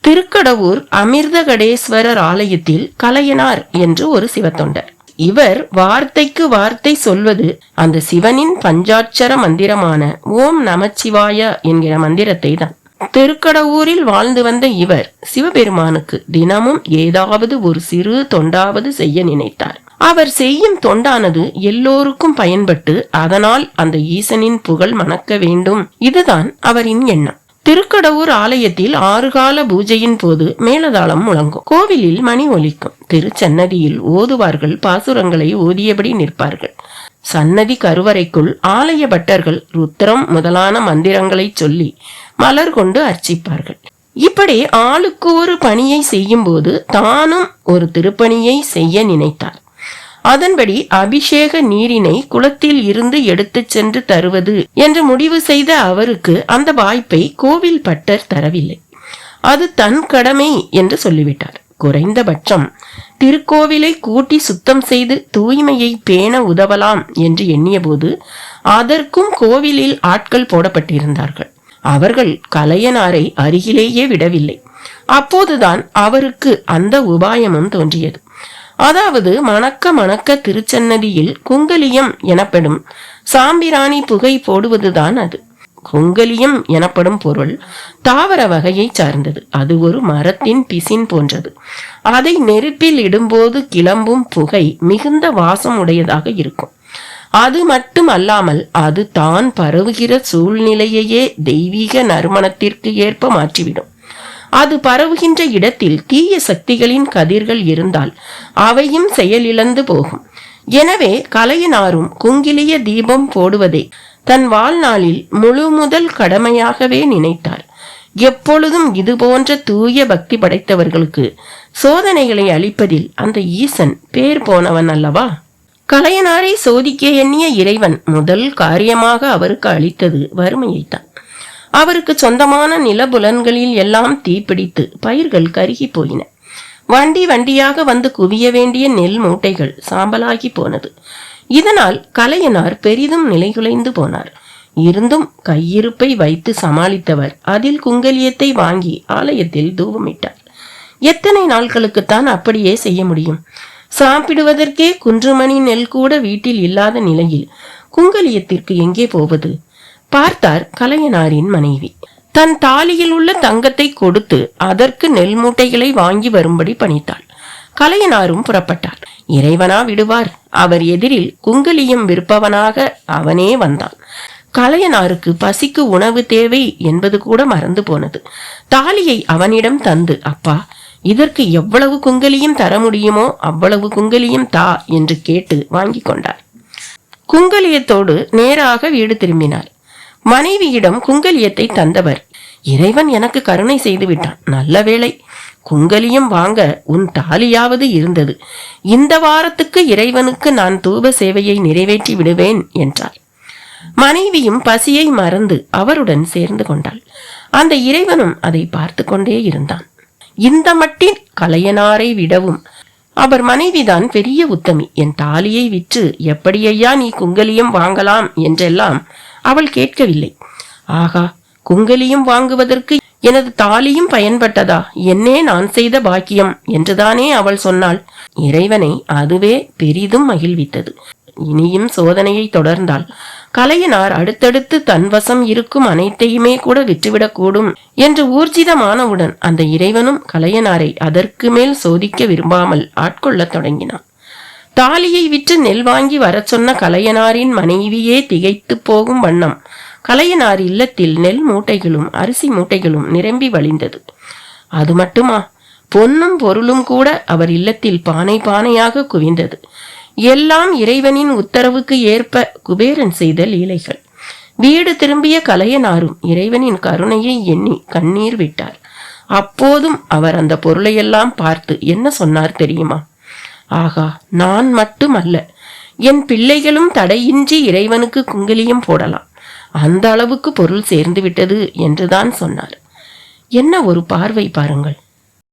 திருக்கடவூர் அமிர்தகடேஸ்வரர் ஆலயத்தில் கலையனார் என்று ஒரு சிவத்தொண்டர். இவர் வார்த்தைக்கு வார்த்தை சொல்வது அந்த சிவனின் பஞ்சாட்சர மந்திரமான ஓம் நமச்சிவாய என்கிற மந்திரத்தை தான். திருக்கடவூரில் வாழ்ந்து வந்த இவர் சிவபெருமானுக்கு தினமும் ஏதாவது ஒரு சிறு தொண்டாவது செய்ய நினைத்தார். அவர் செய்யும் தொண்டானது எல்லோருக்கும் பயன்பட்டு அதனால் அந்த ஈசனின் புகழ் மணக்க வேண்டும், இதுதான் அவரின் எண்ணம். திருக்கடவூர் ஆலயத்தில் 6 கால பூஜையின் போது மேலதாளம் முழங்கும். கோவிலில் மணி ஒலிக்கும். திருச்சன்னதியில் ஓதுவார்கள் பாசுரங்களை ஓதியபடி நிற்பார்கள். சன்னதி கருவறைக்குள் ஆலய பட்டர்கள் ருத்ரம் முதலான மந்திரங்களை சொல்லி மலர் கொண்டு அர்ச்சிப்பார்கள். இப்படி ஆளுக்கு ஒரு பணியை செய்யும் போது தானும் ஒரு திருப்பணியை செய்ய நினைத்தார். அதன்படி அபிஷேக நீரினை குளத்தில் இருந்து எடுத்து சென்று தருவது என்று முடிவு செய்த அவருக்கு அந்த வாய்ப்பை கோவில் பட்டர் தரவில்லை. அது தன் கடமை என்று சொல்லிவிட்டார். குறைந்தபட்சம் திருக்கோவிலை கூட்டி சுத்தம் செய்து தூய்மையை பேண உதவலாம் என்று எண்ணிய போது அதற்கும் கோவிலில் ஆட்கள் போடப்பட்டிருந்தார்கள். அவர்கள் கலையனாரை அருகிலேயே விடவில்லை. அப்போதுதான் அவருக்கு அந்த உபாயமும் தோன்றியது. அதாவது மணக்க திருச்சன்னதியில் குங்கலியம் எனப்படும் சாம்பிராணி புகை போடுவதுதான் அது. குங்கலியம் எனப்படும் பொருள் தாவர வகையை சார்ந்தது. அது ஒரு மரத்தின் பிசின் போன்றது. அதை நெருப்பில் இடும்போது கிளம்பும் புகை மிகுந்த வாசம் உடையதாக இருக்கும். அது மட்டும் அல்லாமல் அது தான் பரவுகிற சூழ்நிலையையே தெய்வீக நறுமணத்திற்கு ஏற்ப மாற்றிவிடும். அது பரவுகின்ற இடத்தில் தீய சக்திகளின் கதிர்கள் இருந்தால் அவையும் செயலிழந்து போகும். எனவே கலையனாரும் குங்கிலிய தீபம் போடுவதை தன் வாழ்நாளில் முதல் கடமையாகவே நினைத்தார். எப்பொழுதும் இது போன்ற தூய பக்தி படைத்தவர்களுக்கு சோதனைகளை அளிப்பதில் அந்த ஈசன் பேர் போனவன் அல்லவா? கலையனாரை சோதிக்க எண்ணிய இறைவன் முதல் காரியமாக அவருக்கு அளித்தது வறுமையைத்தான். அவருக்கு சொந்தமான நிலபுலன்களில் எல்லாம் தீப்பிடித்து பயிர்கள் கருகி போயின. வண்டியாக வந்து குவிய வேண்டிய நெல் மூட்டைகள் சாம்பலாகி போனது. இதனால் கலையனார் பெரிதும் நிலைகுலைந்து போனார். இருந்தும் கையிருப்பை வைத்து சமாளித்தவர் அதில் குங்கலியத்தை வாங்கி ஆலயத்தில் தூபமிட்டார். எத்தனை நாட்களுக்குத்தான் அப்படியே செய்ய முடியும்? சாப்பிடுவதற்கே குன்றுமணி நெல் கூட வீட்டில் இல்லாத நிலையில் குங்கலியத்திற்கு எங்கே போவது? பார்த்தார் கலையனாரின் மனைவி. தன் தாலியில் உள்ள தங்கத்தை கொடுத்து அதற்கு நெல் மூட்டைகளை வாங்கி வரும்படி பணித்தாள். கலையனாரும் புறப்பட்டார். இறைவனா விடுவார்? அவர் எதிரில் குங்கலியம் விற்பவனாக அவனே வந்தான். கலையனாருக்கு பசிக்கு உணவு தேவை என்பது கூட மறந்து போனது. தாலியை அவனிடம் தந்து, அப்பா, இதற்கு எவ்வளவு குங்கலியம் தர முடியுமோ அவ்வளவு குங்கலியம் தா என்று கேட்டு வாங்கி கொண்டார். குங்கலியத்தோடு நேராக வீடு திரும்பினார். மனைவியிடம் குங்கலியத்தை தந்தவர், இறைவன் எனக்கு கருணை செய்து விட்டான், நல்ல வேளை, குங்கலியம் வாங்க உன் தாலியாவது இருந்தது. இந்த வாரத்துக்கு இறைவனுக்கு நான் தூப சேவையை நிறைவேற்றி விடுவேன் என்றார். மனைவியும் பசியை மறந்து அவருடன் சேர்ந்து கொண்டாள். அந்த இறைவனும் அதை பார்த்து கொண்டே இருந்தான். இந்த மட்டில் கலையனாரை விடவும் அவர் மனைவிதான் பெரிய உத்தமி. என் தாலியை விற்று எப்படியையா நீ குங்கலியம் வாங்கலாம் என்றெல்லாம் அவள் கேட்கவில்லை. ஆகா, குங்கலியம் வாங்குவதற்கு எனது தாலியும் பயன்பட்டதா? என்னே நான் செய்த பாக்கியம் என்றுதானே அவள் சொன்னாள். இறைவனை அதுவே பெரிதும் மகிழ்வித்தது. இனியும் சோதனையை தொடர்ந்தால் கலையனார் அடுத்தடுத்து தன்வசம் இருக்கும் அனைத்தையுமே கூட விற்றுவிடக்கூடும் என்று ஊர்ஜிதமானவுடன் அந்த இறைவனும் கலையனாரை அதற்கு மேல் சோதிக்க விரும்பாமல் ஆட்கொள்ளத் தொடங்கினான். தாலியை விற்று நெல் வாங்கி வர சொன்ன கலையனாரின் மனைவியே திகைத்து போகும் வண்ணம் கலையனார் இல்லத்தில் நெல் மூட்டைகளும் அரிசி மூட்டைகளும் நிரம்பி வழிந்தது. அது மட்டுமா, பொன்னும் பொருளும் கூட அவர் இல்லத்தில் பானை பானையாக குவிந்தது. எல்லாம் இறைவனின் உத்தரவுக்கு ஏற்ப குபேரன் செய்த லீலைகள். வீடு திரும்பிய கலையனாரும் இறைவனின் கருணையை எண்ணி கண்ணீர் விட்டார். அப்போதும் அவர் அந்த பொருளையெல்லாம் பார்த்து என்ன சொன்னார் தெரியுமா? ஆகா, நான் மட்டுமல்ல, என் பிள்ளைகளும் தடையின்றி இறைவனுக்கு குங்கலியம் போடலாம், அந்த அளவுக்கு பொருள் சேர்ந்து விட்டது என்றுதான் சொன்னார். என்ன ஒரு பார்வை பாருங்கள்.